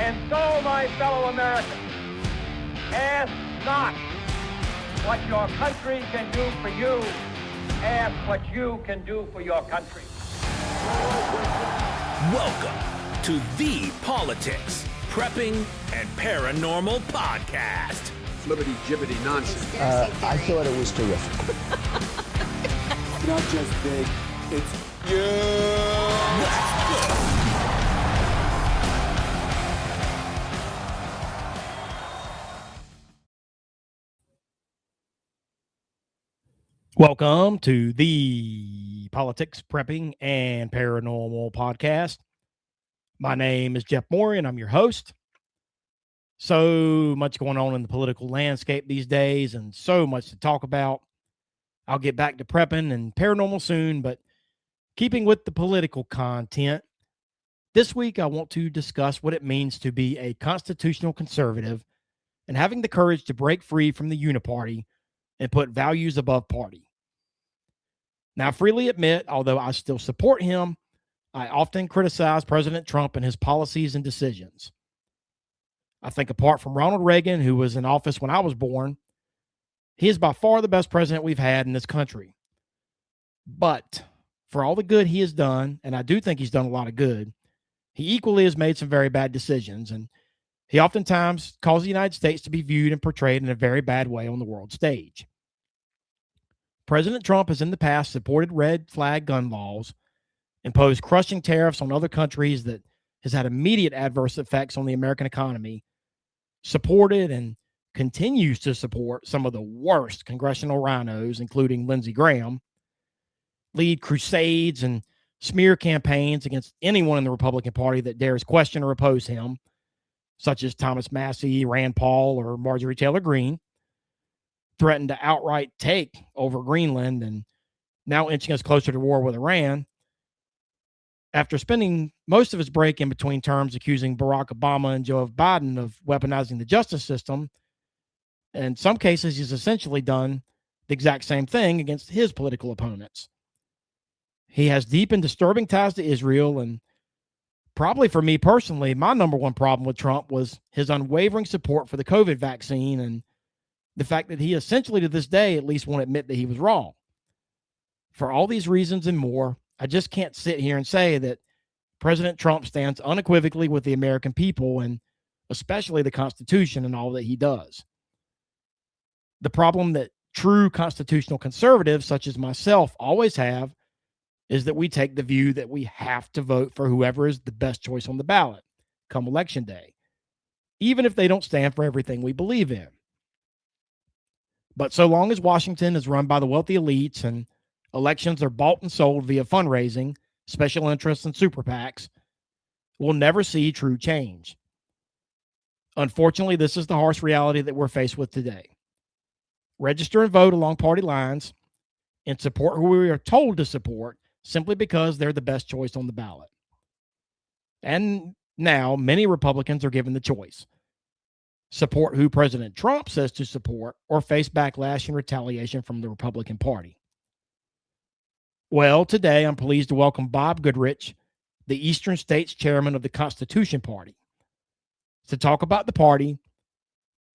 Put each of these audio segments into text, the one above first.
And so, my fellow Americans, ask not what your country can do for you. Ask what you can do for your country. Welcome to the Politics, Prepping, and Paranormal Podcast. Flippity-jibbity nonsense. I thought it was terrific. Not just big, it's yeah. Let's go. Welcome to the Politics, Prepping, and Paranormal Podcast. My name is Jeff Moore, and I'm your host. So much going on in the political landscape these days, and so much to talk about. I'll get back to prepping and paranormal soon, but keeping with the political content, this week I want to discuss what it means to be a constitutional conservative and having the courage to break free from the uniparty and put values above party. Now, I freely admit, although I still support him, I often criticize President Trump and his policies and decisions. I think apart from Ronald Reagan, who was in office when I was born, he is by far the best president we've had in this country. But for all the good he has done, and I do think he's done a lot of good, he equally has made some very bad decisions, and he oftentimes caused the United States to be viewed and portrayed in a very bad way on the world stage. President Trump has in the past supported red flag gun laws, imposed crushing tariffs on other countries that has had immediate adverse effects on the American economy, supported and continues to support some of the worst congressional rhinos, including Lindsey Graham, lead crusades and smear campaigns against anyone in the Republican Party that dares question or oppose him, such as Thomas Massie, Rand Paul, or Marjorie Taylor Greene, threatened to outright take over Greenland and now inching us closer to war with Iran. After spending most of his break in between terms accusing Barack Obama and Joe Biden of weaponizing the justice system, in some cases he's essentially done the exact same thing against his political opponents. He has deep and disturbing ties to Israel, and probably for me personally, my number one problem with Trump was his unwavering support for the COVID vaccine and the fact that he essentially to this day at least won't admit that he was wrong. For all these reasons and more, I just can't sit here and say that President Trump stands unequivocally with the American people and especially the Constitution and all that he does. The problem that true constitutional conservatives such as myself always have is that we take the view that we have to vote for whoever is the best choice on the ballot come election day, even if they don't stand for everything we believe in. But so long as Washington is run by the wealthy elites and elections are bought and sold via fundraising, special interests, and super PACs, we'll never see true change. Unfortunately, this is the harsh reality that we're faced with today. Register and vote along party lines and support who we are told to support simply because they're the best choice on the ballot. And now many Republicans are given the choice. Support who President Trump says to support or face backlash and retaliation from the Republican Party. Well, today I'm pleased to welcome Bob Goodrich, the Eastern States Chairman of the Constitution Party, to talk about the party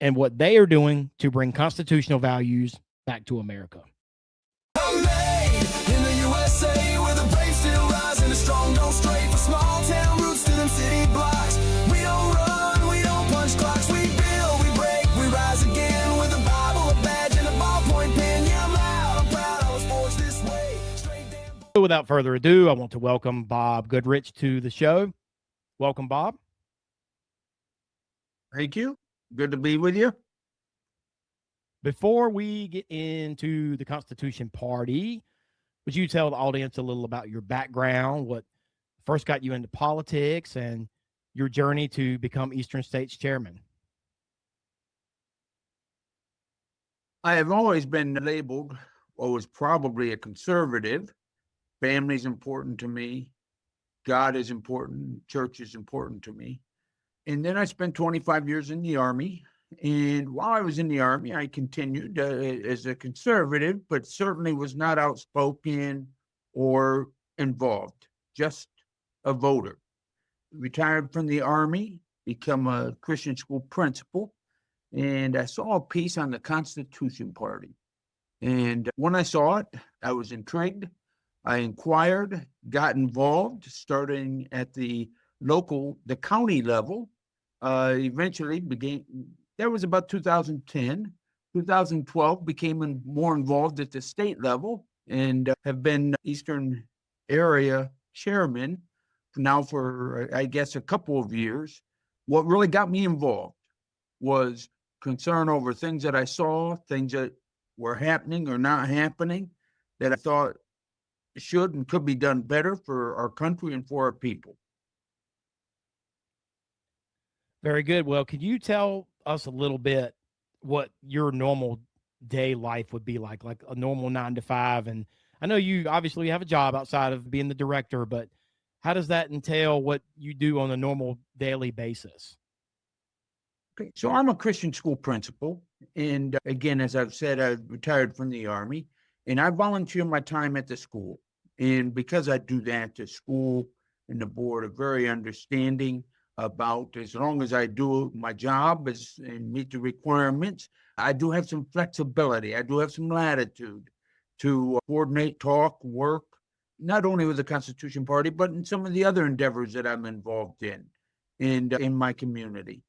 and what they are doing to bring constitutional values back to America. In the USA, where the brave still rise and the strong don't stray for small town roots to them city blocks. We don't run, we don't punch clocks. We build, we break, we rise again with a Bible, a badge, and a ballpoint pen. Yeah, I'm loud, I'm proud, I was forged this way. Straight down. Without further ado, I want to welcome Bob Goodrich to the show. Welcome, Bob. Thank you. Good to be with you. Before we get into the Constitution Party, would you tell the audience a little about your background, what first got you into politics, and your journey to become Eastern States Chairman? I have always been labeled or was probably a conservative. Family's important to me. God is important. Church is important to me. And then I spent 25 years in the Army. And while I was in the Army, I continued as a conservative, but certainly was not outspoken or involved, just a voter. Retired from the Army become a Christian school principal. And I saw a piece on the Constitution Party. And when I saw it, I was intrigued. I inquired, got involved, starting at the county level. Eventually that was about 2010. 2012 became more involved at the state level and have been Eastern area chairman now for, I guess, a couple of years. What really got me involved was concern over things that I saw, things that were happening or not happening that I thought should and could be done better for our country and for our people. Very good. Well, can you tell us a little bit what your normal day life would be like a normal 9 to 5? And I know you obviously have a job outside of being the director, but how does that entail what you do on a normal daily basis? Okay, so I'm a Christian school principal. And again, as I've said, I retired from the Army and I volunteer my time at the school. And because I do that, the school and the board are very understanding about, as long as I do my job and meet the requirements, I do have some flexibility. I do have some latitude to coordinate, talk, work, not only with the Constitution Party, but in some of the other endeavors that I'm involved in and in my community.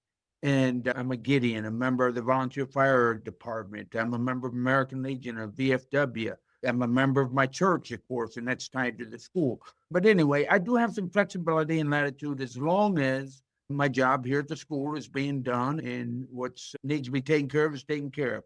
And I'm a Gideon, a member of the Volunteer Fire Department. I'm a member of American Legion of VFW. I'm a member of my church, of course, and that's tied to the school. But anyway, I do have some flexibility and latitude as long as my job here at the school is being done and what needs to be taken care of is taken care of.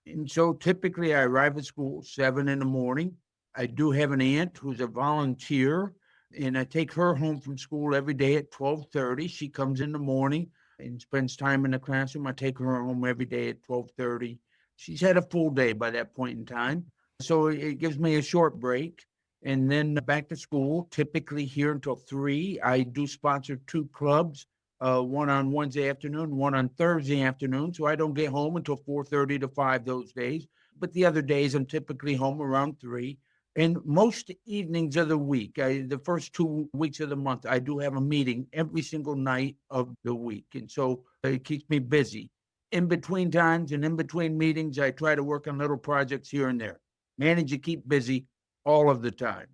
And so typically I arrive at school 7 in the morning. I do have an aunt who's a volunteer, and I take her home from school every day at 12:30. She comes in the morning and spends time in the classroom. I take her home every day at 12:30. She's had a full day by that point in time. So it gives me a short break and then back to school, typically here until 3. I do sponsor 2 clubs, one on Wednesday afternoon, one on Thursday afternoon. So I don't get home until 4:30 to 5 those days. But the other days I'm typically home around 3. And most evenings of the week, the first 2 weeks of the month, I do have a meeting every single night of the week. And so it keeps me busy. In between times and in between meetings, I try to work on little projects here and there. Manage to keep busy all of the time.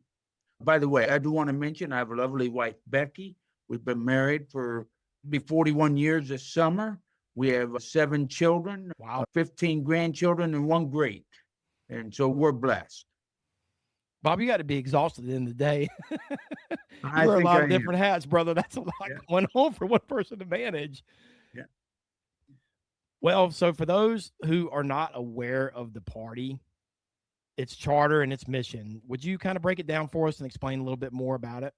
By the way, I do want to mention I have a lovely wife, Becky. We've been married for 41 years this summer. We have 7 children, Wow. 15 grandchildren, and 1 great. And so we're blessed. Bob, you got to be exhausted at the end of the day. I You wear a think lot I of different hats, brother. That's a lot going on for one person to manage. Yeah. Well, so for those who are not aware of the party, its charter and its mission, would you kind of break it down for us and explain a little bit more about it?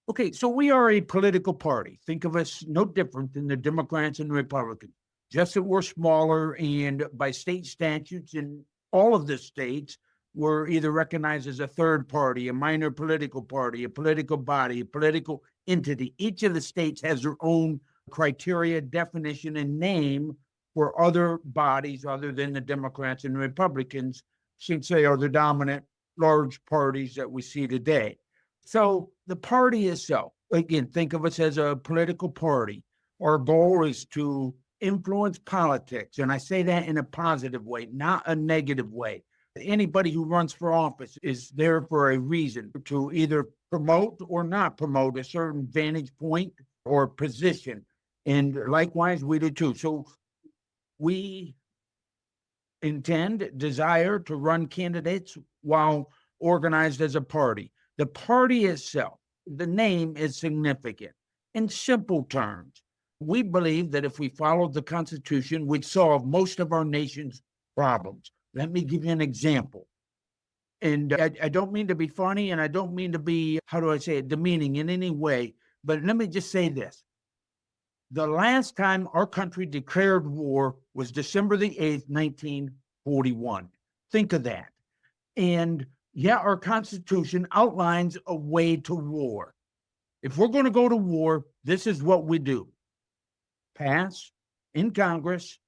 Okay, so we are a political party. Think of us no different than the Democrats and the Republicans, just that we're smaller, and by state statutes in all of the states, we're either recognized as a third party, a minor political party, a political body, a political entity. Each of the states has their own criteria, definition, and name for other bodies other than the Democrats and the Republicans, since they are the dominant large parties that we see today. So the party itself, again, think of us as a political party. Our goal is to influence politics. And I say that in a positive way, not a negative way. Anybody who runs for office is there for a reason, to either promote or not promote a certain vantage point or position. And likewise, we do too. So we desire to run candidates while organized as a party. The party itself, the name is significant. In simple terms, we believe that if we followed the Constitution, we'd solve most of our nation's problems. Let me give you an example. And I don't mean to be funny, and I don't mean to be, how do I say it, demeaning in any way, but let me just say this. The last time our country declared war was December the 8th, 1941. Think of that. And yeah, our Constitution outlines a way to war. If we're going to go to war, this is what we do. Pass in Congress,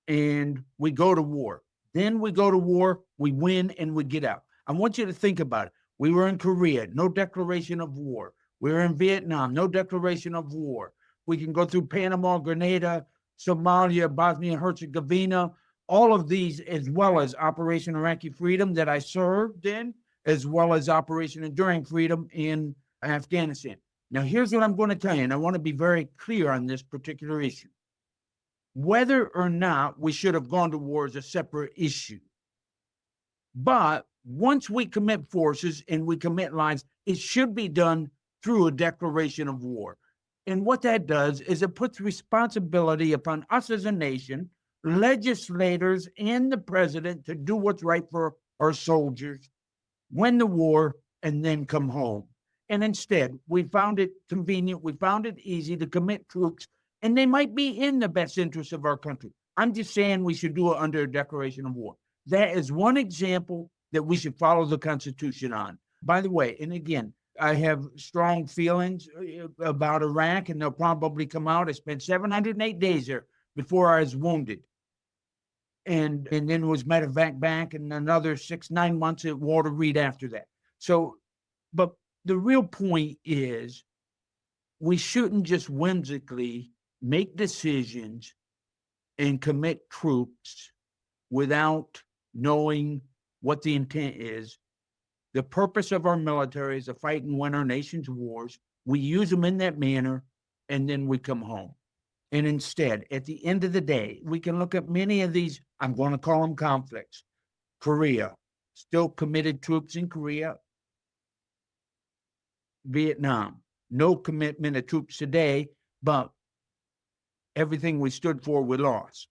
and we go to war. Then we go to war, we win, and we get out. I want you to think about it. We were in Korea, no declaration of war. We were in Vietnam, no declaration of war. We can go through Panama, Grenada, Somalia, Bosnia and Herzegovina, all of these, as well as Operation Iraqi Freedom that I served in, as well as Operation Enduring Freedom in Afghanistan. Now, here's what I'm going to tell you, and I want to be very clear on this particular issue. Whether or not we should have gone to war is a separate issue. But once we commit forces and we commit lives, it should be done through a declaration of war. And what that does is it puts responsibility upon us as a nation, legislators, and the president to do what's right for our soldiers, win the war, and then come home. And instead, we found it convenient, we found it easy to commit troops, and they might be in the best interest of our country. I'm just saying we should do it under a declaration of war. That is one example that we should follow the Constitution on. By the way, and again, I have strong feelings about Iraq, and they'll probably come out. I spent 708 days there before I was wounded. And then was medevac back, and another 6-9 months at Walter Reed after that. So, but the real point is we shouldn't just whimsically make decisions and commit troops without knowing what the intent is. The purpose of our military is to fight and win our nation's wars. We use them in that manner, and then we come home. And instead, at the end of the day, we can look at many of these, I'm going to call them conflicts. Korea, still committed troops in Korea. Vietnam, no commitment of troops today, but everything we stood for, we lost.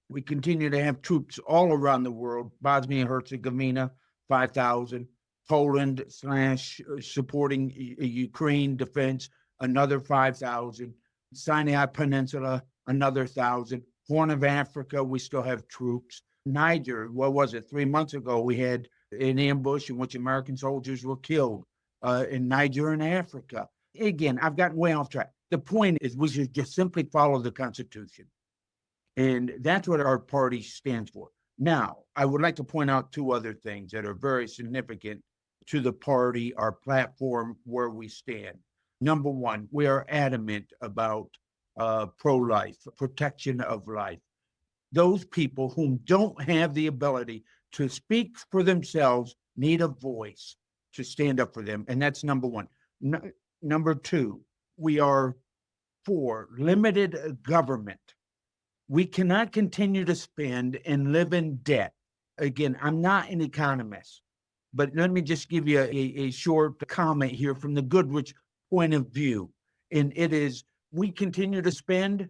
We continue to have troops all around the world. Bosnia and Herzegovina, 5,000. Poland / supporting Ukraine defense, another 5,000. Sinai Peninsula, another 1,000. Horn of Africa, we still have troops. Niger, what was it? 3 months ago, we had an ambush in which American soldiers were killed in Niger and Africa. Again, I've gotten way off track. The point is we should just simply follow the Constitution. And that's what our party stands for. Now, I would like to point out two other things that are very significant to the party, our platform, where we stand. Number one, we are adamant about pro-life, protection of life. Those people who don't have the ability to speak for themselves need a voice to stand up for them. And that's number one. Number two, we are for limited government. We cannot continue to spend and live in debt. Again, I'm not an economist, but let me just give you a short comment here from the Goodrich point of view. And it is, we continue to spend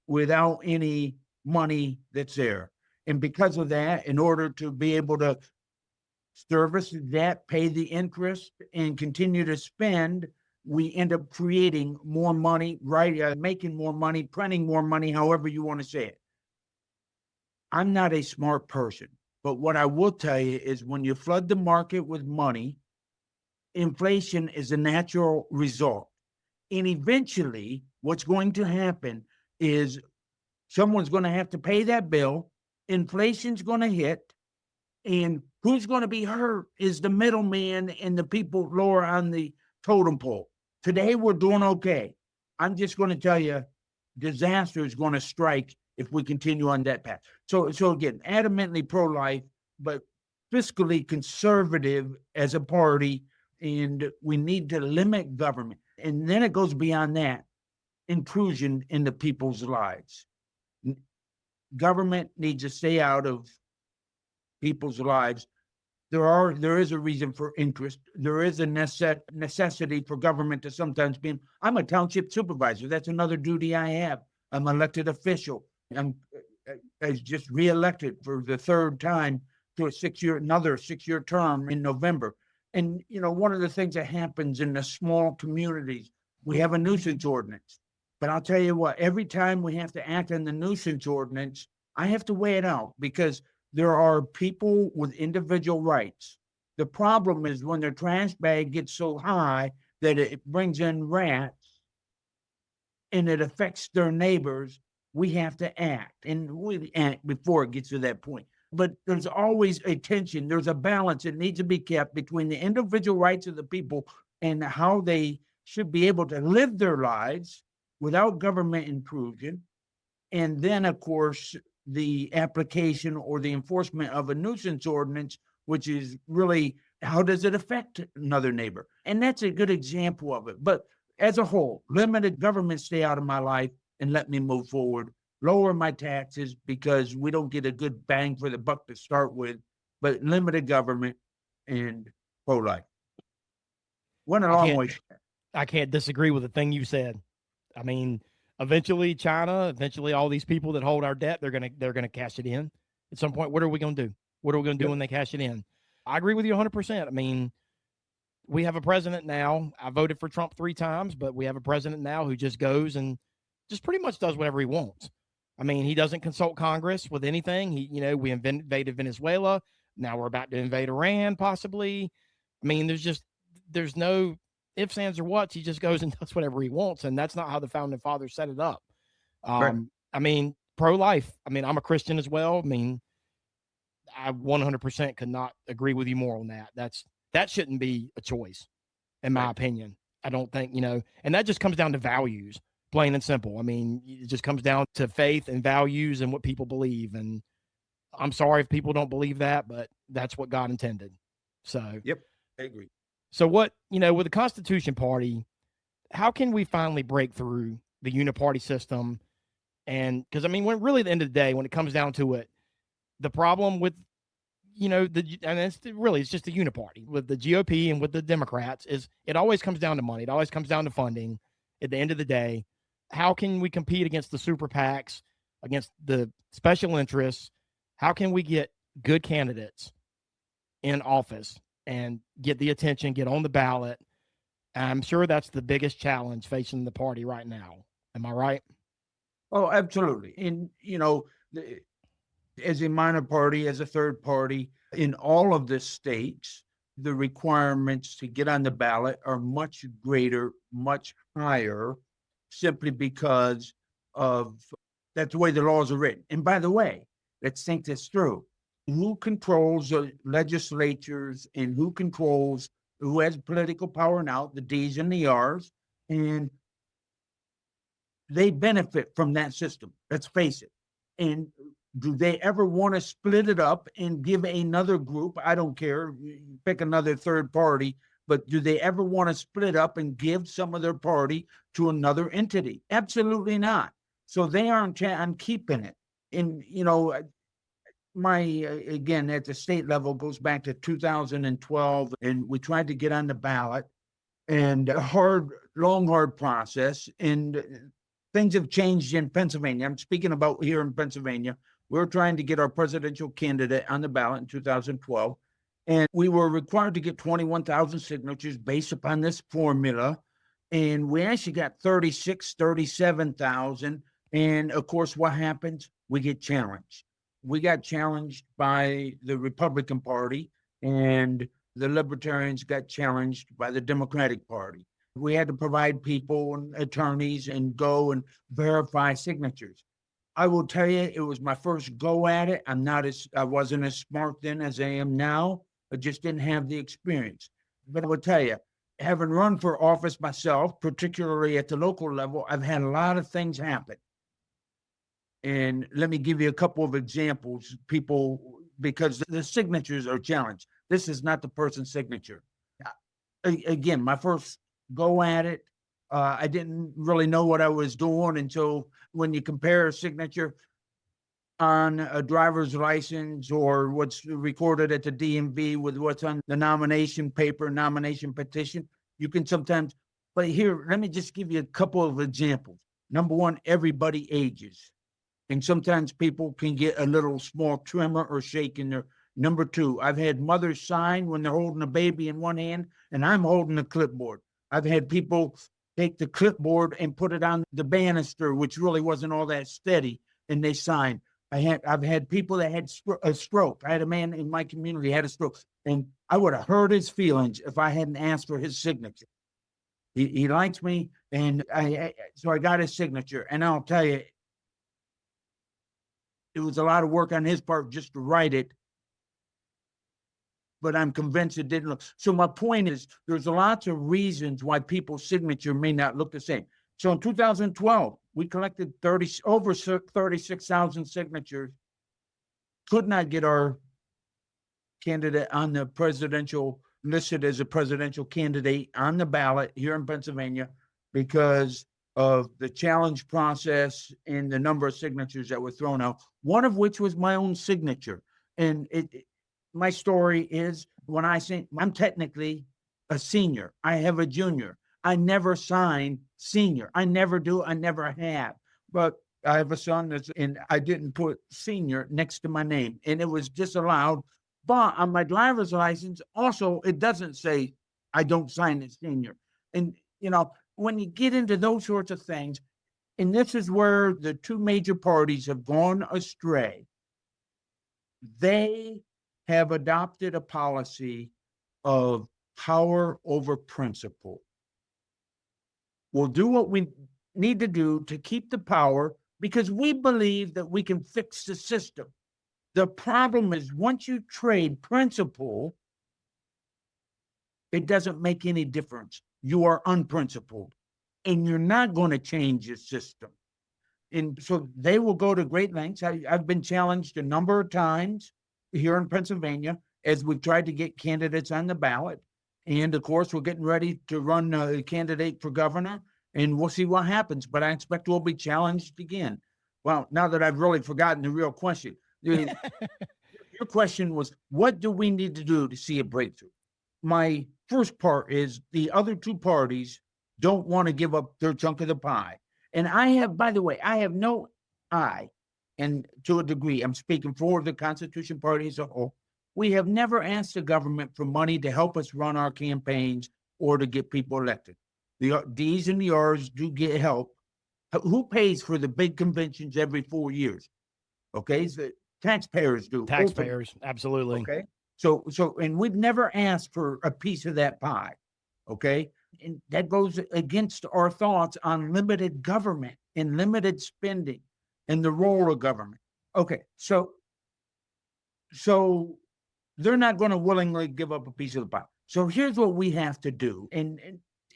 without any money that's there. And because of that, in order to be able to service that, pay the interest, and continue to spend, we end up creating more money, right? Making more money, printing more money, however you want to say it. I'm not a smart person, but what I will tell you is when you flood the market with money, inflation is a natural result. And eventually, what's going to happen is someone's going to have to pay that bill, inflation's going to hit, and who's going to be hurt is the middleman and the people lower on the totem pole. Today, we're doing okay. I'm just going to tell you, disaster is going to strike if we continue on that path. So again, adamantly pro-life, but fiscally conservative as a party, and we need to limit government. And then it goes beyond that, intrusion into people's lives. Government needs to stay out of people's lives. There is a reason for interest. There is a necessity for government to sometimes be. I'm a township supervisor. That's another duty I have. I'm an elected official. I just reelected for the third time to another 6-year term in November. And, one of the things that happens in the small communities, we have a nuisance ordinance. But I'll tell you what, every time we have to act on the nuisance ordinance, I have to weigh it out because there are people with individual rights. The problem is when their trash bag gets so high that it brings in rats and it affects their neighbors, we have to act. And we act before it gets to that point. But there's always a tension. There's a balance that needs to be kept between the individual rights of the people and how they should be able to live their lives without government intrusion. And then, of course, the application or the enforcement of a nuisance ordinance, which is really how does it affect another neighbor? And that's a good example of it. But as a whole, limited government, stay out of my life and let me move forward. Lower my taxes because we don't get a good bang for the buck to start with, but limited government and pro-life. Went a long way. I can't disagree with a thing you said. I mean, eventually China, eventually all these people that hold our debt, they're gonna cash it in at some point. What are we gonna do? What are we gonna do when they cash it in? I agree with you 100%. I mean, we have a president now. I voted for Trump 3 times, but we have a president now who just goes and just pretty much does whatever he wants. I mean, he doesn't consult Congress with anything. We invaded Venezuela. Now we're about to invade Iran, possibly. I mean, there's no ifs, ands, or whats. He just goes and does whatever he wants, and that's not how the founding fathers set it up. Right. I mean, pro-life. I mean, I'm a Christian as well. I mean, I 100% could not agree with you more on that. That shouldn't be a choice, in my opinion. I don't think, and that just comes down to values, plain and simple. I mean, it just comes down to faith and values and what people believe. And I'm sorry if people don't believe that, but that's what God intended. So, yep, I agree. So what, with the Constitution Party, how can we finally break through the uniparty system? And because, I mean, when really at the end of the day, when it comes down to it, the problem with, it's just a uniparty with the GOP and with the Democrats is it always comes down to money. It always comes down to funding at the end of the day. How can we compete against the super PACs, against the special interests? How can we get good candidates in office and get the attention, get on the ballot? I'm sure that's the biggest challenge facing the party right now. Am I right? Oh, absolutely. And, as a minor party, as a third party, in all of the states, the requirements to get on the ballot are much greater, much higher, simply because of that's the way the laws are written. And by the way, let's think this through. Who controls the legislatures and who has political power now, the D's and the R's, and they benefit from that system. Let's face it. And do they ever want to split it up and give another group? I don't care. Pick another third party. But do they ever want to split up and give some of their party to another entity? Absolutely not. So they aren't on keeping it. And, again, at the state level goes back to 2012, and we tried to get on the ballot, and a long, hard process. And things have changed in Pennsylvania. I'm speaking about here in Pennsylvania. We're trying to get our presidential candidate on the ballot in 2012. And we were required to get 21,000 signatures based upon this formula. And we actually got 37,000. And of course, what happens? We get challenged. We got challenged by the Republican Party, and the Libertarians got challenged by the Democratic Party. We had to provide people and attorneys and go and verify signatures. I will tell you, it was my first go at it. I wasn't as smart then as I am now. I just didn't have the experience. But I will tell you, having run for office myself, particularly at the local level, I've had a lot of things happen. And let me give you a couple of examples, because the signatures are challenged. This is not the person's signature. Again, my first go at it, I didn't really know what I was doing until when you compare a signature on a driver's license or what's recorded at the DMV with what's on the nomination paper, nomination petition, you can sometimes, but here, let me just give you a couple of examples. Number one, everybody ages. And sometimes people can get a little small tremor or shake in their. Number two, I've had mothers sign when they're holding a baby in one hand and I'm holding a clipboard. I've had people take the clipboard and put it on the banister, which really wasn't all that steady, and they sign. I've had people that had a stroke. I had a man in my community had a stroke, and I would have hurt his feelings if I hadn't asked for his signature. He likes me, and so I got his signature. And I'll tell you, it was a lot of work on his part just to write it, but I'm convinced it didn't look. So my point is, there's lots of reasons why people's signature may not look the same. So in 2012, we collected over 36,000 signatures, could not get our candidate on the presidential, listed as a presidential candidate on the ballot here in Pennsylvania because of the challenge process and the number of signatures that were thrown out, one of which was my own signature. And my story is, when I say I'm technically a senior, I have a junior. I never sign senior. I never do. I never have. But I have a son and I didn't put senior next to my name, and it was disallowed. But on my driver's license, also, it doesn't say I don't sign as senior. And, when you get into those sorts of things, and this is where the two major parties have gone astray, they have adopted a policy of power over principle. We'll do what we need to do to keep the power because we believe that we can fix the system. The problem is, once you trade principle, it doesn't make any difference. You are unprincipled, and you're not going to change the system. And so they will go to great lengths. I've been challenged a number of times here in Pennsylvania as we've tried to get candidates on the ballot. And of course, we're getting ready to run a candidate for governor, and we'll see what happens. But I expect we'll be challenged again. Well, now that I've really forgotten the real question, your question was, what do we need to do to see a breakthrough? My first part is the other two parties don't want to give up their chunk of the pie. And by the way, and to a degree, I'm speaking for the Constitution Party as a whole. We have never asked the government for money to help us run our campaigns or to get people elected. The D's and the R's do get help. Who pays for the big conventions every 4 years? Okay, the taxpayers do. Taxpayers, absolutely. Okay, so, and we've never asked for a piece of that pie. Okay, and that goes against our thoughts on limited government and limited spending and the role of government. Okay, so they're not going to willingly give up a piece of the pie. So here's what we have to do, and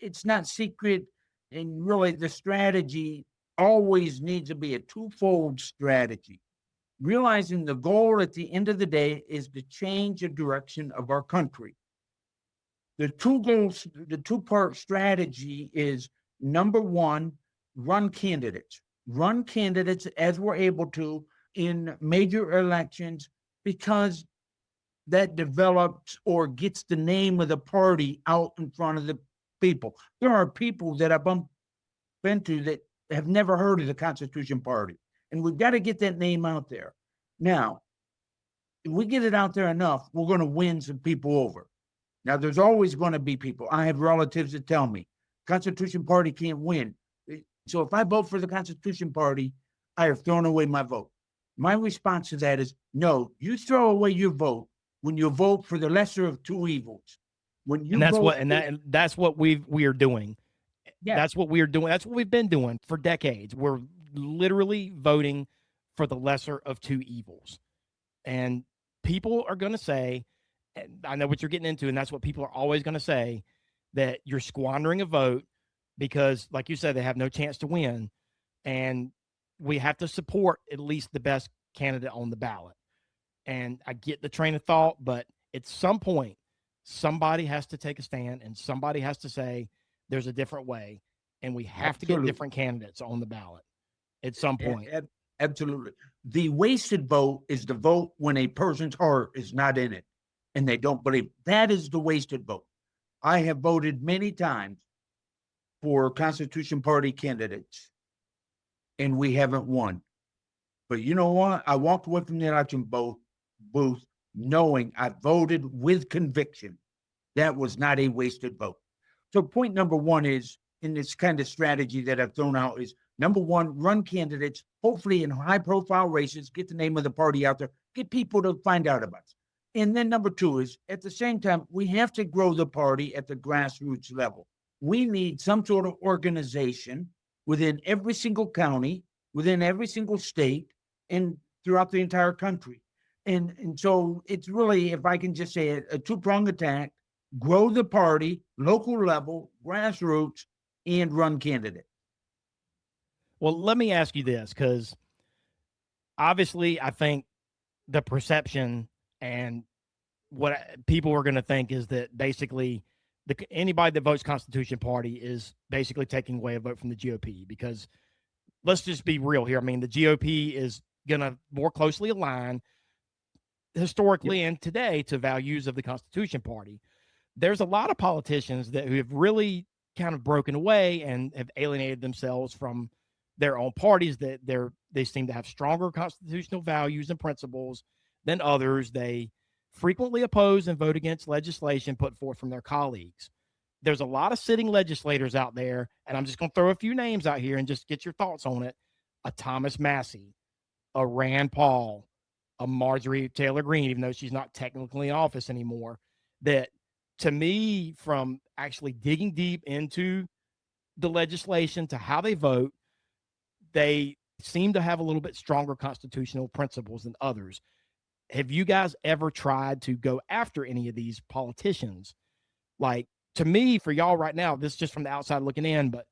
it's not secret, and really the strategy always needs to be a twofold strategy. Realizing the goal at the end of the day is to change the direction of our country. The two goals, the two-part strategy is, number one, run candidates as we're able to in major elections, because that develops or gets the name of the party out in front of the people. There are people that I've been to that have never heard of the Constitution Party, and we've got to get that name out there. Now, if we get it out there enough, we're going to win some people over. Now, there's always going to be people. I have relatives that tell me Constitution Party can't win. So if I vote for the Constitution Party, I have thrown away my vote. My response to that is, no, you throw away your vote when you vote for the lesser of two evils. When you that's what we are doing. Yeah. That's what we are doing. That's what we've been doing for decades. We're literally voting for the lesser of two evils. And people are going to say, I know what you're getting into, and that's what people are always going to say, that you're squandering a vote because, like you said, they have no chance to win. And we have to support at least the best candidate on the ballot. And I get the train of thought, but at some point, somebody has to take a stand and somebody has to say there's a different way, and we have to get different candidates on the ballot at some point. Absolutely. The wasted vote is the vote when a person's heart is not in it and they don't believe. That is the wasted vote. I have voted many times for Constitution Party candidates, and we haven't won. But you know what? I walked away from the election booth knowing I voted with conviction. That was not a wasted vote. So point number one is, in this kind of strategy that I've thrown out, is number one, run candidates, hopefully in high profile races, get the name of the party out there, get people to find out about it. And then number two is, at the same time, we have to grow the party at the grassroots level. We need some sort of organization within every single county, within every single state, and throughout the entire country. And so it's really, if I can just say it, a two-pronged attack: grow the party, local level, grassroots, and run candidates. Well, let me ask you this, because obviously I think the perception and what people are going to think is that basically anybody that votes Constitution Party is basically taking away a vote from the GOP, because let's just be real here. I mean, the GOP is going to more closely align historically and today to values of the Constitution Party. There's a lot of politicians who have really kind of broken away and have alienated themselves from their own parties, that they seem to have stronger constitutional values and principles than others. They frequently oppose and vote against legislation put forth from their colleagues. There's a lot of sitting legislators out there, and I'm just going to throw a few names out here and just get your thoughts on it. A Thomas Massey, a Rand Paul, a Marjorie Taylor Greene, even though she's not technically in office anymore, that to me, from actually digging deep into the legislation to how they vote, they seem to have a little bit stronger constitutional principles than others. Have you guys ever tried to go after any of these politicians? Like, to me, for y'all right now, this is just from the outside looking in, but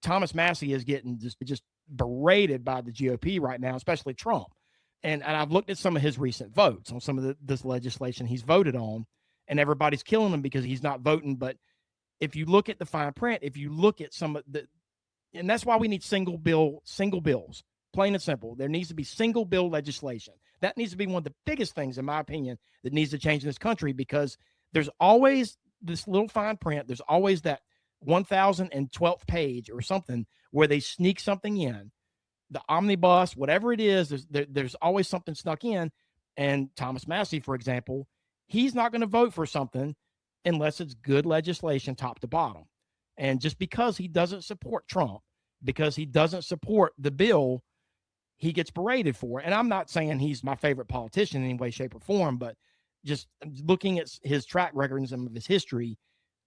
Thomas Massey is getting just berated by the GOP right now, especially Trump. And I've looked at some of his recent votes on some of this legislation he's voted on, and everybody's killing him because he's not voting. But if you look at the fine print, if you look at some of the, and that's why we need single bills, plain and simple. There needs to be single bill legislation. That needs to be one of the biggest things, in my opinion, that needs to change in this country, because there's always this little fine print. There's always that 1012th page or something where they sneak something in. The omnibus, whatever it is, there's always something snuck in. And Thomas Massey, for example, he's not going to vote for something unless it's good legislation top to bottom. And just because he doesn't support Trump, because he doesn't support the bill, he gets berated for it. And I'm not saying he's my favorite politician in any way, shape, or form, but just looking at his track record and some of his history,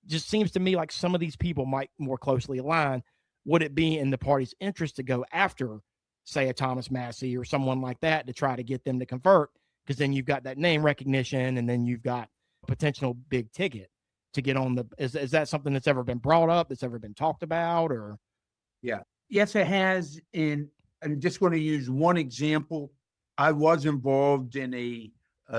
just seems to me like some of these people might more closely align. Would it be in the party's interest to go after, say, a Thomas Massey or someone like that to try to get them to convert? Because then you've got that name recognition, and then you've got potential big ticket to get on the, is that something that's ever been brought up, that's ever been talked about? Or Yeah. Yes, it has. And I'm just going to use one example. I was involved in a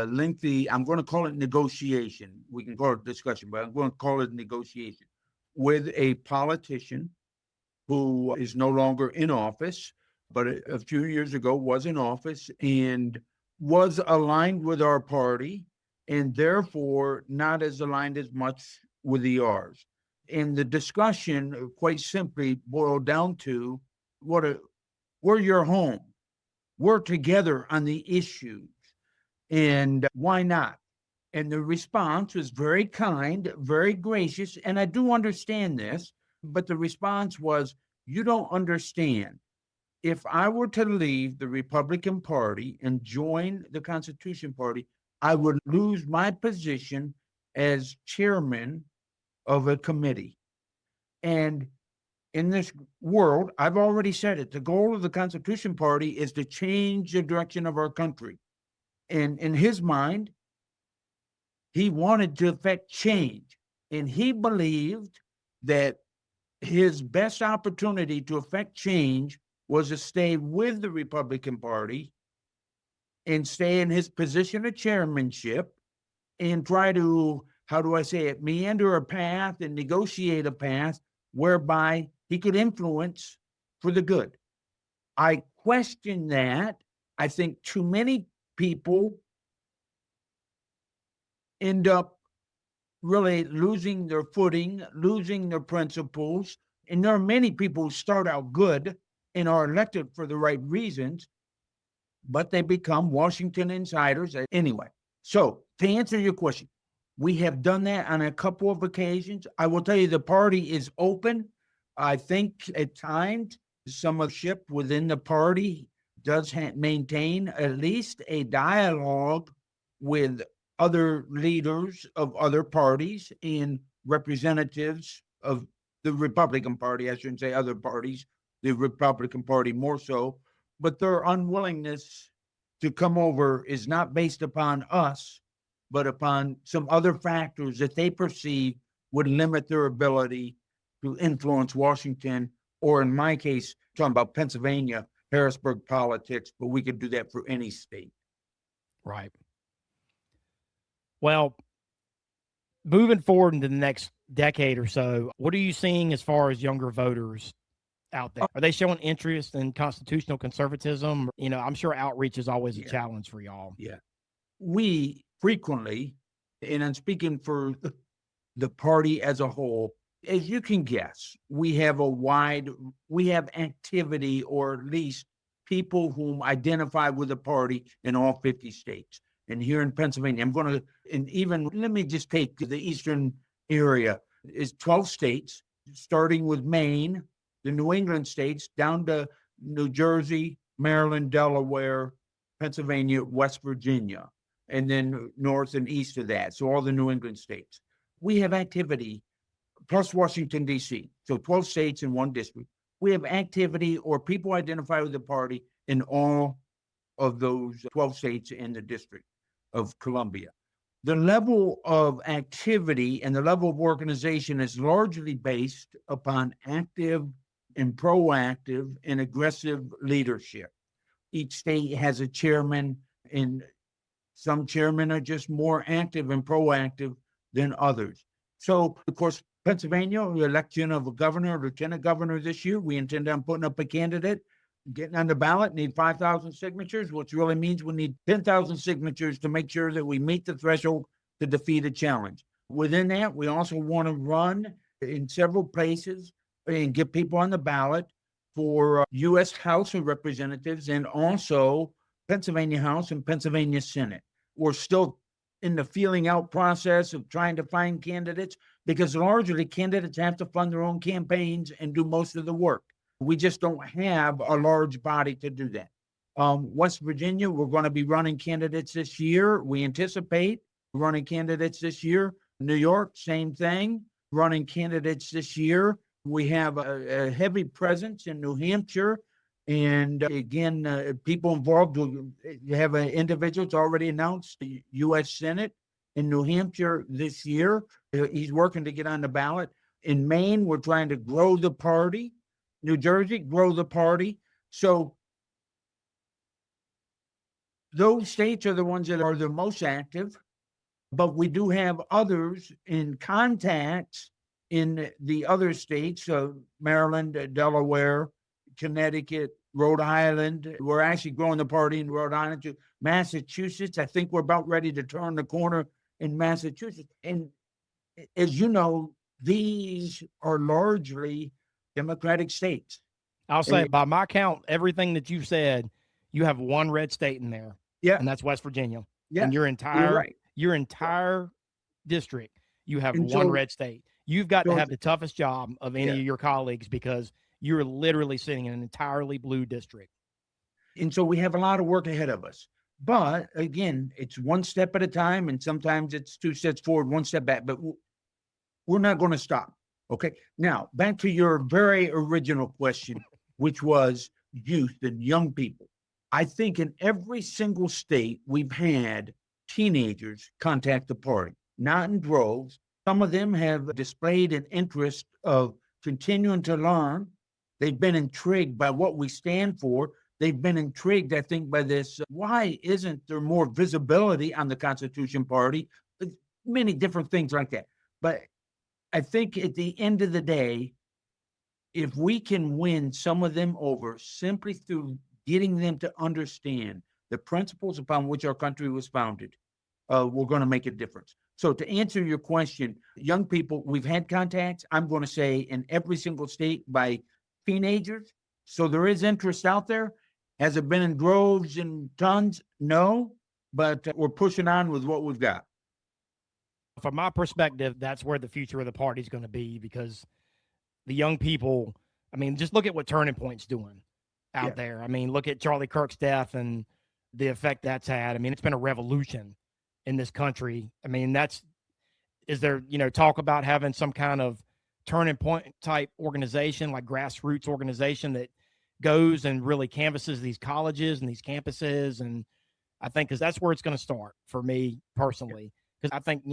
lengthy, I'm going to call it negotiation. We can call it discussion, but I'm going to call it negotiation with a politician who is no longer in office, but a few years ago was in office and was aligned with our party, and therefore not as aligned as much with ours. And the discussion quite simply boiled down to we're your home. We're together on the issues. And why not? And the response was very kind, very gracious. And I do understand this, but the response was, you don't understand. If I were to leave the Republican Party and join the Constitution Party, I would lose my position as chairman of a committee. And in this world, I've already said it, the goal of the Constitution Party is to change the direction of our country. And in his mind, he wanted to affect change. And he believed that his best opportunity to affect change was to stay with the Republican Party and stay in his position of chairmanship and try to, how do I say it, meander a path and negotiate a path whereby he could influence for the good. I question that. I think too many people end up really losing their footing, losing their principles. And there are many people who start out good and are elected for the right reasons, but they become Washington insiders anyway. So to answer your question, we have done that on a couple of occasions. I will tell you the party is open. I think at times some ownership within the party does maintain at least a dialogue with other leaders of other parties and representatives of the Republican Party. I shouldn't say other parties, the Republican Party more so, but their unwillingness to come over is not based upon us, but upon some other factors that they perceive would limit their ability to influence Washington, or in my case, talking about Pennsylvania, Harrisburg politics, but we could do that for any state. Right. Well, moving forward into the next decade or so, what are you seeing as far as younger voters out there? Are they showing interest in constitutional conservatism? I'm sure outreach is always a challenge for y'all. Yeah. We frequently, and I'm speaking for the party as a whole, as you can guess, we have activity, or at least people whom identify with the party in all 50 states. And here in Pennsylvania, let me just take the eastern area, is 12 states, starting with Maine, the New England states, down to New Jersey, Maryland, Delaware, Pennsylvania, West Virginia, and then north and east of that. So all the New England states. We have activity, plus Washington, D.C. So 12 states in one district. We have activity or people identify with the party in all of those 12 states in the District of Columbia. The level of activity and the level of organization is largely based upon active and proactive and aggressive leadership. Each state has a chairman, and some chairmen are just more active and proactive than others. So, of course, Pennsylvania, the election of a governor, lieutenant governor this year, we intend on putting up a candidate, getting on the ballot, need 5,000 signatures, which really means we need 10,000 signatures to make sure that we meet the threshold to defeat a challenge. Within that, we also want to run in several places and get people on the ballot for U.S. House of Representatives and also Pennsylvania House and Pennsylvania Senate. We're still in the feeling out process of trying to find candidates, because largely candidates have to fund their own campaigns and do most of the work. We just don't have a large body to do that. West Virginia, we're going to be running candidates this year. We anticipate running candidates this year. New York, same thing, running candidates this year. We have a heavy presence in New Hampshire. And again, people involved, you have an individual that's already announced the U.S. Senate in New Hampshire this year. He's working to get on the ballot. In Maine, we're trying to grow the party. New Jersey, grow the party. So those states are the ones that are the most active, but we do have others in contacts in the other states, Maryland, Delaware, Connecticut, Rhode Island. We're actually growing the party in Rhode Island to Massachusetts. I think we're about ready to turn the corner in Massachusetts. And as you know, these are largely Democratic states. I'll say, by my count, everything that you said, you have one red state in there. Yeah. And that's West Virginia. Yeah. And your entire right. district, you have And one so- red state. You've got to so- have the toughest job of any of your colleagues, because you're literally sitting in an entirely blue district. And so we have a lot of work ahead of us. But again, it's one step at a time, and sometimes it's two steps forward, one step back, but we're not going to stop. Okay. Now, back to your very original question, which was youth and young people. I think in every single state, we've had teenagers contact the party, not in droves. Some of them have displayed an interest of continuing to learn. They've been intrigued by what we stand for. They've been intrigued, I think, by this. Why isn't there more visibility on the Constitution Party? Many different things like that. But I think at the end of the day, if we can win some of them over simply through getting them to understand the principles upon which our country was founded, we're going to make a difference. So to answer your question, young people, we've had contacts, I'm going to say, in every single state by teenagers. So there is interest out there. Has it been in droves and tons? No, but we're pushing on with what we've got. From my perspective, that's where the future of the party is going to be, because the young people, I mean, just look at what Turning Point's doing out there. I mean, look at Charlie Kirk's death and the effect that's had. I mean, it's been a revolution in this country. I mean, is there, talk about having some kind of Turning Point type organization, like grassroots organization that goes and really canvasses these colleges and these campuses. And I think, because that's where it's going to start for me personally, because I think,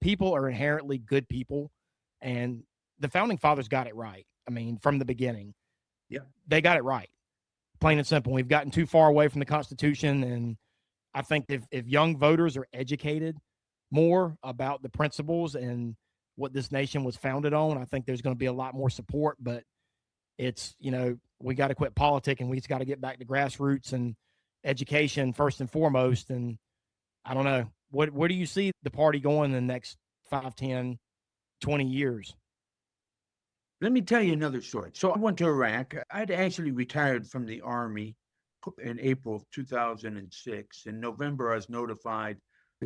people are inherently good people, and the founding fathers got it right. I mean, from the beginning, Yeah. They got it right. Plain and simple. We've gotten too far away from the Constitution. And I think if young voters are educated more about the principles and what this nation was founded on, I think there's going to be a lot more support. But it's, we got to quit politicking. We just got to get back to grassroots and education first and foremost. And I don't know. Where do you see the party going in the next 5, 10, 20 years? Let me tell you another story. So I went to Iraq. I'd actually retired from the Army in April of 2006. In November, I was notified.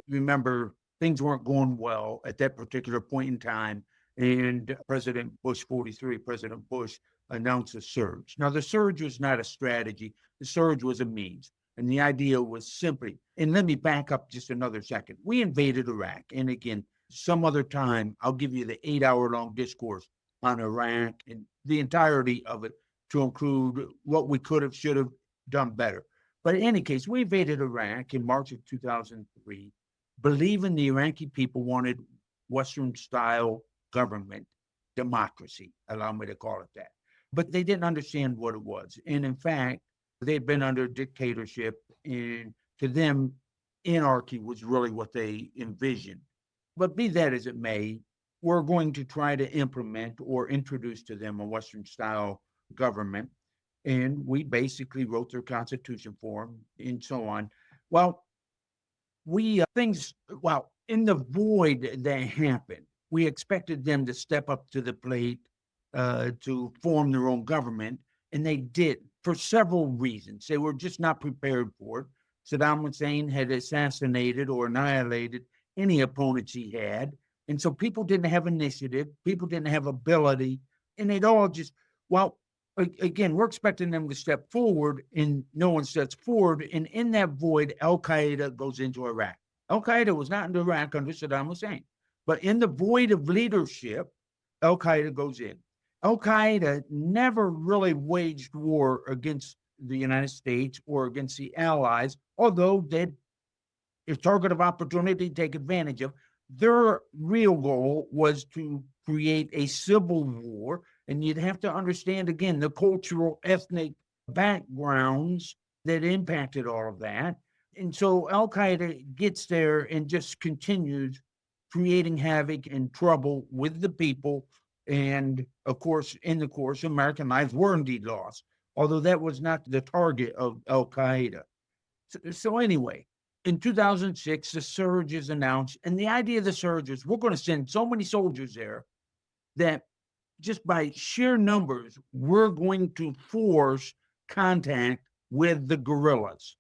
Remember, things weren't going well at that particular point in time. And President Bush 43, President Bush, announced a surge. Now, the surge was not a strategy. The surge was a means. And the idea was simply, and let me back up just another second. We invaded Iraq. And again, some other time, I'll give you the 8-hour-long discourse on Iraq and the entirety of it to include what we could have, should have done better. But in any case, we invaded Iraq in March of 2003, believing the Iraqi people wanted Western-style government, democracy, allow me to call it that. But they didn't understand what it was. And in fact, they'd been under dictatorship, and to them, anarchy was really what they envisioned. But be that as it may, we're going to try to implement or introduce to them a Western-style government. And we basically wrote their constitution for them and so on. Well, in the void that happened, we expected them to step up to the plate to form their own government, and they did for several reasons. They were just not prepared for it. Saddam Hussein had assassinated or annihilated any opponents he had. And so people didn't have initiative, people didn't have ability, and they'd all just, again, we're expecting them to step forward, and no one steps forward. And in that void, Al-Qaeda goes into Iraq. Al-Qaeda was not in Iraq under Saddam Hussein, but in the void of leadership, Al-Qaeda goes in. Al-Qaeda never really waged war against the United States or against the allies, although they'd a target of opportunity to take advantage of. Their real goal was to create a civil war, and you'd have to understand, again, the cultural, ethnic backgrounds that impacted all of that. And so Al-Qaeda gets there and just continues creating havoc and trouble with the people. And of course, in the course, American lives were indeed lost, although that was not the target of Al-Qaeda. So anyway, in 2006, the surge is announced. And the idea of the surge is we're going to send so many soldiers there that just by sheer numbers, we're going to force contact with the guerrillas.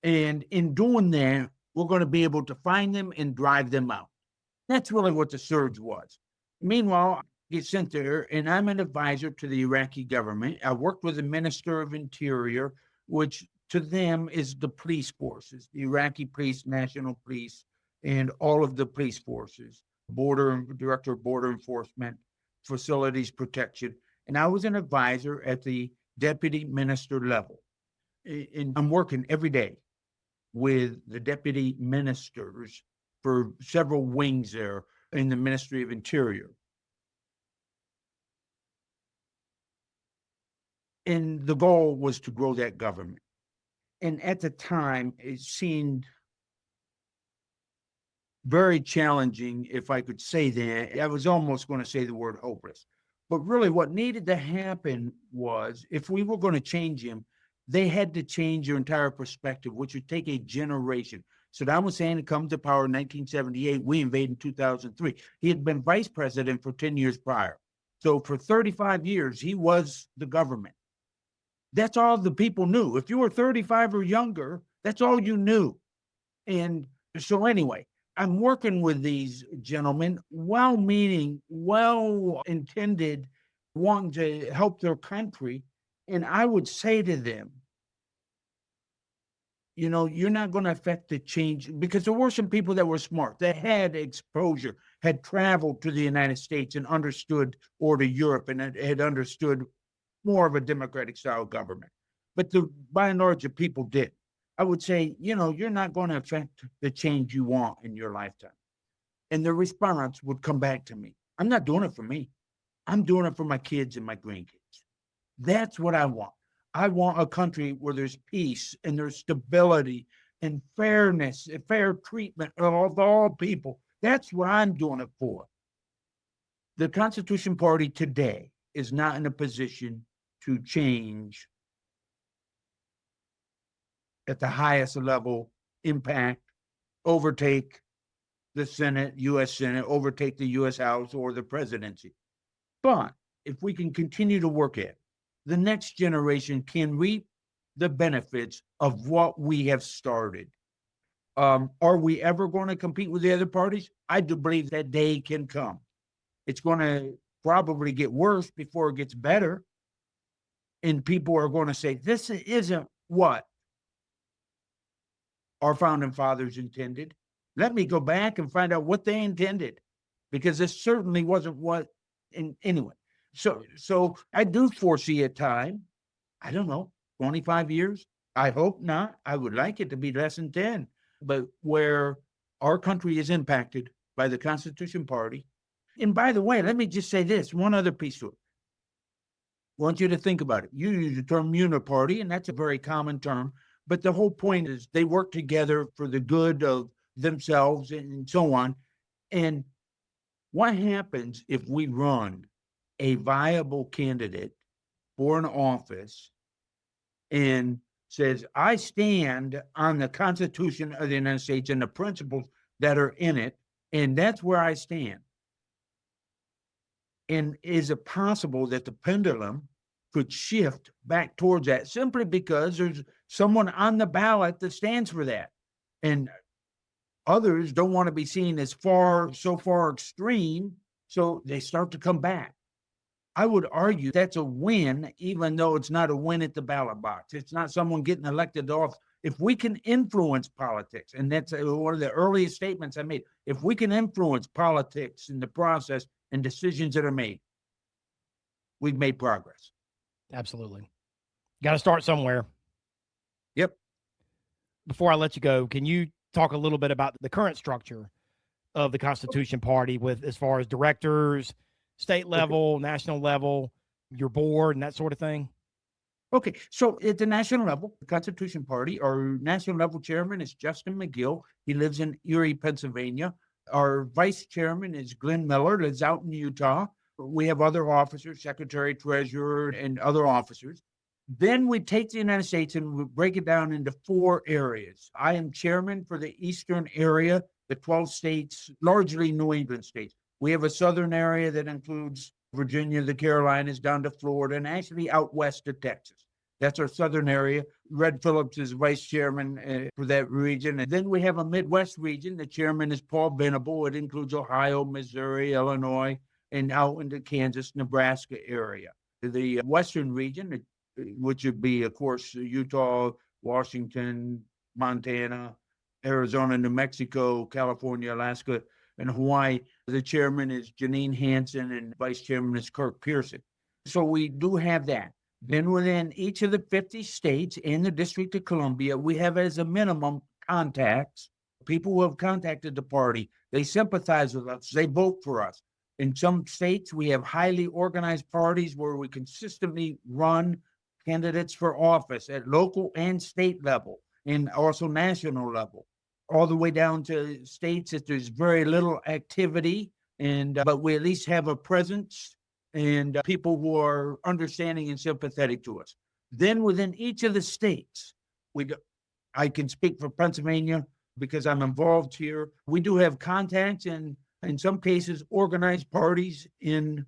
And in doing that, we're going to be able to find them and drive them out. That's really what the surge was. Meanwhile, I get sent there, and I'm an advisor to the Iraqi government. I worked with the Minister of Interior, which to them is the police forces, the Iraqi police, national police, and all of the police forces, director of border enforcement, facilities protection. And I was an advisor at the deputy minister level. And I'm working every day with the deputy ministers for several wings there in the Ministry of Interior. And the goal was to grow that government. And at the time, it seemed very challenging, if I could say that. I was almost going to say the word hopeless. But really what needed to happen was, if we were going to change him, they had to change their entire perspective, which would take a generation. Saddam Hussein had come to power in 1978. We invaded in 2003. He had been vice president for 10 years prior. So for 35 years, he was the government. That's all the people knew. If you were 35 or younger, that's all you knew. And so anyway, I'm working with these gentlemen, well-meaning, well-intended, wanting to help their country. And I would say to them, you're not going to affect the change, because there were some people that were smart, that had exposure, had traveled to the United States and understood, or to Europe and had understood more of a democratic style government. But by and large, the people did. I would say, you're not going to affect the change you want in your lifetime. And the response would come back to me. I'm not doing it for me. I'm doing it for my kids and my grandkids. That's what I want. I want a country where there's peace and there's stability and fairness and fair treatment of all people. That's what I'm doing it for. The Constitution Party today is not in a position to change at the highest level, impact, overtake the Senate, U.S. Senate, overtake the U.S. House or the presidency. But if we can continue to work it, the next generation can reap the benefits of what we have started. Are we ever going to compete with the other parties? I do believe that day can come. It's going to probably get worse before it gets better. And people are going to say, this isn't what our founding fathers intended. Let me go back and find out what they intended, because this certainly wasn't what, anyway. So I do foresee a time, I don't know, 25 years. I hope not. I would like it to be less than 10, but where our country is impacted by the Constitution Party. And by the way, let me just say this, one other piece to it. I want you to think about it. You use the term uniparty, and that's a very common term, but the whole point is they work together for the good of themselves and so on. And what happens if we run a viable candidate for an office and says, I stand on the Constitution of the United States and the principles that are in it, and that's where I stand? And is it possible that the pendulum could shift back towards that simply because there's someone on the ballot that stands for that? And others don't want to be seen as so far extreme, so they start to come back. I would argue that's a win, even though it's not a win at the ballot box. It's not someone getting elected off. If we can influence politics, and that's one of the earliest statements I made, if we can influence politics in the process and decisions that are made, we've made progress. Absolutely. Got to start somewhere. Yep. Before I let you go, can you talk a little bit about the current structure of the Constitution Party, with as far as directors, state level, national level, your board, and that sort of thing? Okay, so at the national level, the Constitution Party, our national level chairman is Justin McGill. He lives in Erie, Pennsylvania. Our vice chairman is Glenn Miller, lives out in Utah. We have other officers, secretary, treasurer, and other officers. Then we take the United States and we break it down into 4 areas. I am chairman for the eastern area, the 12 states, largely New England states. We have a southern area that includes Virginia, the Carolinas, down to Florida, and actually out west of Texas. That's our southern area. Red Phillips is vice chairman for that region. And then we have a Midwest region. The chairman is Paul Venable. It includes Ohio, Missouri, Illinois, and out into Kansas, Nebraska area. The Western region, which would be, of course, Utah, Washington, Montana, Arizona, New Mexico, California, Alaska, and Hawaii. The chairman is Janine Hansen and vice chairman is Kirk Pearson. So we do have that. Then within each of the 50 states and the District of Columbia, we have as a minimum contacts, people who have contacted the party. They sympathize with us. They vote for us. In some states, we have highly organized parties where we consistently run candidates for office at local and state level, and also national level, all the way down to states that there's very little activity, and but we at least have a presence and people who are understanding and sympathetic to us. Then within each of the states, I can speak for Pennsylvania because I'm involved here. We do have contacts and in some cases organized parties in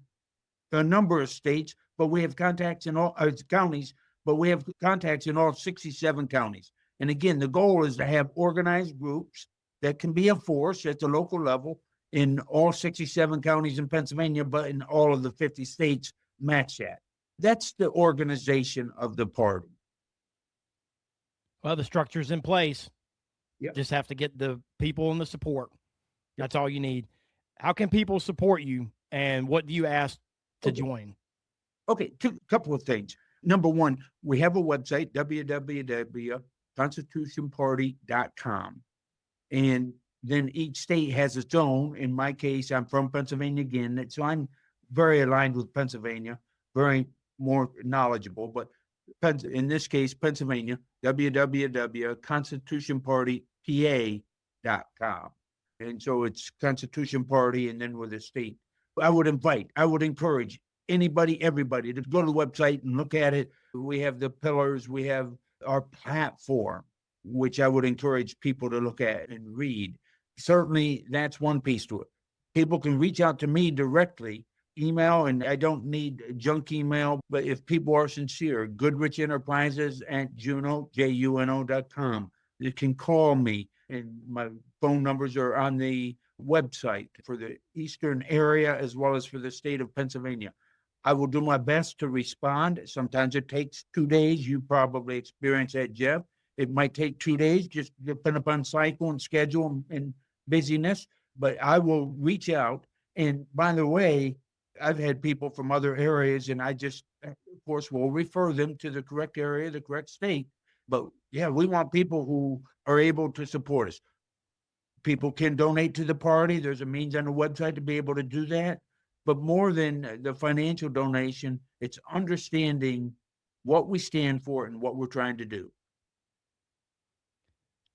a number of states, but we have contacts in all counties, but we have contacts in all 67 counties. And again, the goal is to have organized groups that can be a force at the local level in all 67 counties in Pennsylvania, but in all of the 50 states match that. That's the organization of the party. Well, the structure's in place. Yep. Just have to get the people and the support. That's all you need. How can people support you, and what do you ask to join? Okay, couple of things. Number one, we have a website, www.constitutionparty.com. And then each state has its own. In my case, I'm from Pennsylvania again, so I'm very aligned with Pennsylvania, very more knowledgeable, but in this case, Pennsylvania, www.constitutionpartypa.com. And so it's Constitution Party and then with a state. I would encourage anybody, everybody to go to the website and look at it. We have the pillars, we have our platform, which I would encourage people to look at and read. Certainly, that's one piece to it. People can reach out to me directly, email, and I don't need junk email, but if people are sincere, Goodrich Enterprises at juno.com. You can call me, and my phone numbers are on the website for the Eastern area as well as for the state of Pennsylvania. I will do my best to respond. Sometimes it takes 2 days. You probably experience that, Jeff. It might take 2 days, just depending upon cycle and schedule and busyness, but I will reach out. And by the way, I've had people from other areas, and I just, of course, will refer them to the correct area, the correct state. But yeah, we want people who are able to support us. People can donate to the party. There's a means on the website to be able to do that. But more than the financial donation, it's understanding what we stand for and what we're trying to do.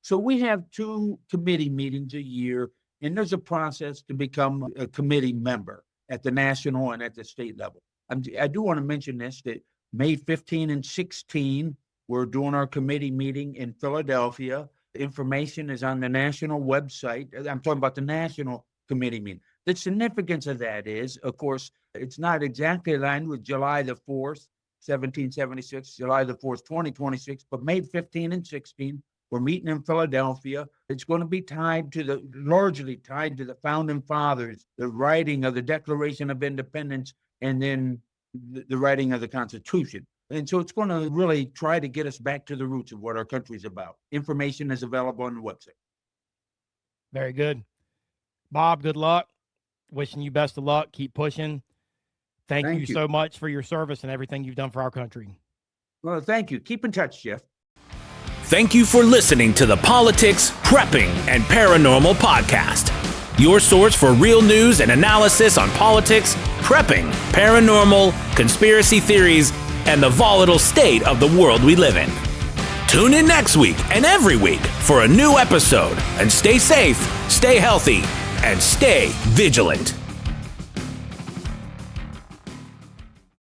So we have 2 committee meetings a year, and there's a process to become a committee member at the national and at the state level. I do want to mention this, that May 15 and 16, we're doing our committee meeting in Philadelphia. Information is on the national website. I'm talking about the national committee meeting. The significance of that is, of course, it's not exactly aligned with July the 4th, 1776, July the 4th, 2026, but May 15 and 16, we're meeting in Philadelphia. It's going to be largely tied to the founding fathers, the writing of the Declaration of Independence, and then the writing of the Constitution. And so it's going to really try to get us back to the roots of what our country's about. Information is available on the website. Very good. Bob, good luck. Wishing you best of luck. Keep pushing. Thank you so much for your service and everything you've done for our country. Well, thank you. Keep in touch, Jeff. Thank you for listening to the Politics, Prepping, and Paranormal podcast. Your source for real news and analysis on politics, prepping, paranormal, conspiracy theories, and the volatile state of the world we live in. Tune in next week and every week for a new episode, and stay safe, stay healthy, and stay vigilant.